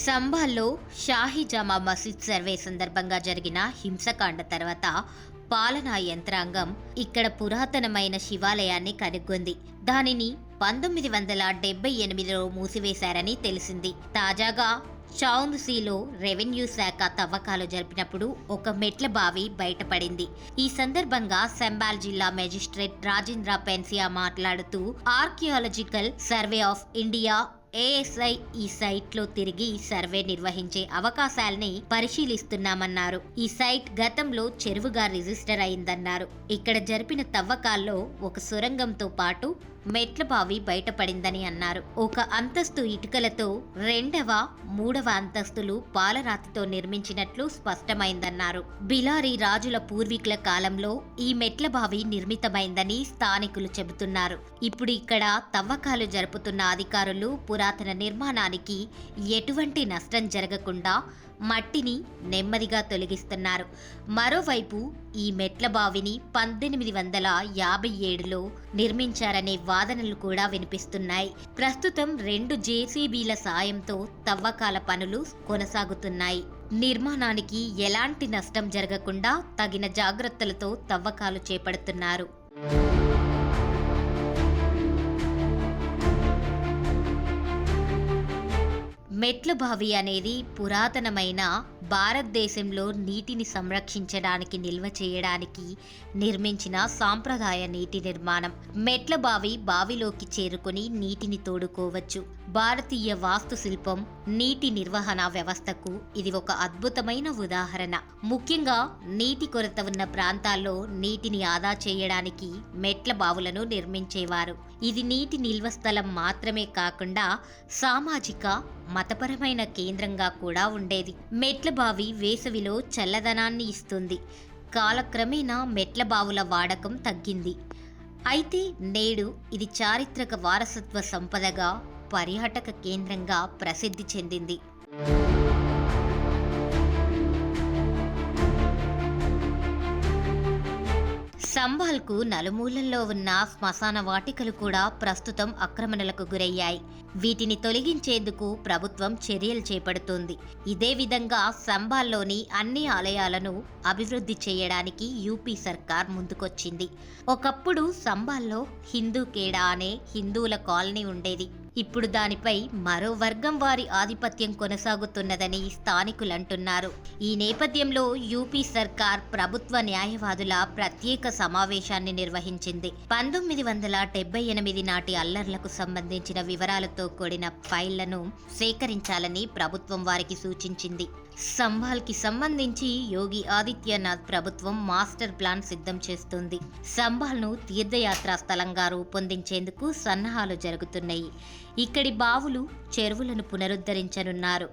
సంబాల్లో షాహీ జామా మసీద్ సర్వే సందర్భంగా జరిగిన హింసకాండ తర్వాత పాలనా యంత్రాంగం ఇక్కడ పురాతనమైన శివాలయాన్ని కనుగొంది. దానిని 1978లో మూసివేశారని తెలిసింది. తాజాగా చౌంద్సీలో రెవెన్యూ శాఖ తవ్వకాలు జరిపినప్పుడు ఒక మెట్ల బావి బయటపడింది. ఈ సందర్భంగా సంబాల్ జిల్లా మెజిస్ట్రేట్ రాజేంద్ర పెన్సియా మాట్లాడుతూ archaeological survey of India ASI ఈ సైట్ లో తిరిగి సర్వే నిర్వహించే అవకాశాల్ని పరిశీలిస్తున్నామన్నారు. ఈ సైట్ గతంలో చెరువుగా రిజిస్టర్ అయిందన్నారు. ఇక్కడ జరిపిన తవ్వకాల్లో ఒక సొరంగంతో పాటు మెట్ల బావి బయటపడిందని అన్నారు. ఒక అంతస్తు ఇటుకలతో రెండవ, మూడవ అంతస్తులు పాలరాతితో నిర్మించినట్లు స్పష్టమైందన్నారు. బిలారీ రాజుల పూర్వీకుల కాలంలో ఈ మెట్ల బావి నిర్మితమైందని స్థానికులు చెబుతున్నారు. ఇప్పుడు ఇక్కడ తవ్వకాలు జరుపుతున్న అధికారులు పురాతన నిర్మాణానికి ఎటువంటి నష్టం జరగకుండా మట్టిని నెమ్మదిగా తొలగిస్తున్నారు. మరోవైపు ఈ మెట్ల బావిని 1857లో నిర్మించారనే వాదనలు కూడా వినిపిస్తున్నాయి. ప్రస్తుతం 2 జేసీబీల సాయంతో తవ్వకాల పనులు కొనసాగుతున్నాయి. నిర్మాణానికి ఎలాంటి నష్టం జరగకుండా తగిన జాగ్రత్తలతో తవ్వకాలు చేపడుతున్నారు. మెట్ల బావి అనేది పురాతనమైన భారతదేశంలో నీటిని సంరక్షించడానికి, నిల్వ చేయడానికి నిర్మించిన సాంప్రదాయ నీటి నిర్మాణం. మెట్ల బావి బావిలోకి చేరుకుని నీటిని తోడుకోవచ్చు. భారతీయ వాస్తుశిల్పం, నీటి నిర్వహణ వ్యవస్థకు ఇది ఒక అద్భుతమైన ఉదాహరణ. ముఖ్యంగా నీటి కొరత ఉన్న ప్రాంతాల్లో నీటిని ఆదా చేయడానికి మెట్ల బావులను నిర్మించేవారు. ఇది నీటి నిల్వ స్థలం మాత్రమే కాకుండా సామాజిక, మతపరమైన కేంద్రంగా కూడా ఉండేది. మెట్ల బావి వేసవిలో చల్లదనాన్ని ఇస్తుంది. కాలక్రమేణా మెట్ల బావుల వాడకం తగ్గింది. అయితే నేడు ఇది చారిత్రక వారసత్వ సంపదగా, పర్యాటక కేంద్రంగా ప్రసిద్ధి చెందింది. సంబాల్కు నలుమూలల్లో ఉన్న శ్మశాన వాటికలు కూడా ప్రస్తుతం ఆక్రమణలకు గురయ్యాయి. వీటిని తొలగించేందుకు ప్రభుత్వం చర్యలు చేపడుతోంది. ఇదే విధంగా సంబాల్లోని అన్ని ఆలయాలను అభివృద్ధి చేయడానికి యూపీ సర్కార్ ముందుకొచ్చింది. ఒకప్పుడు సంబాల్లో హిందూ ఖేడా అనే హిందువుల కాలనీ ఉండేది. ఇప్పుడు దానిపై మరో వర్గం వారి ఆధిపత్యం కొనసాగుతున్నదని స్థానికులంటున్నారు. ఈ నేపథ్యంలో యూపీ సర్కార్ ప్రభుత్వ న్యాయవాదుల ప్రత్యేక సమావేశాన్ని నిర్వహించింది. 1978 నాటి అల్లర్లకు సంబంధించిన వివరాలతో కూడిన ఫైళ్లను సేకరించాలని ప్రభుత్వం వారికి సూచించింది. సంబాల్కి సంబంధించి యోగి ఆదిత్యనాథ్ ప్రభుత్వం మాస్టర్ ప్లాన్ సిద్ధం చేస్తుంది. సంబాల్ను తీర్థయాత్రా స్థలంగా రూపొందించేందుకు సన్నాహాలు జరుగుతున్నాయి. ఇక్కడి బావులు, చెరువులను పునరుద్ధరించనున్నారు.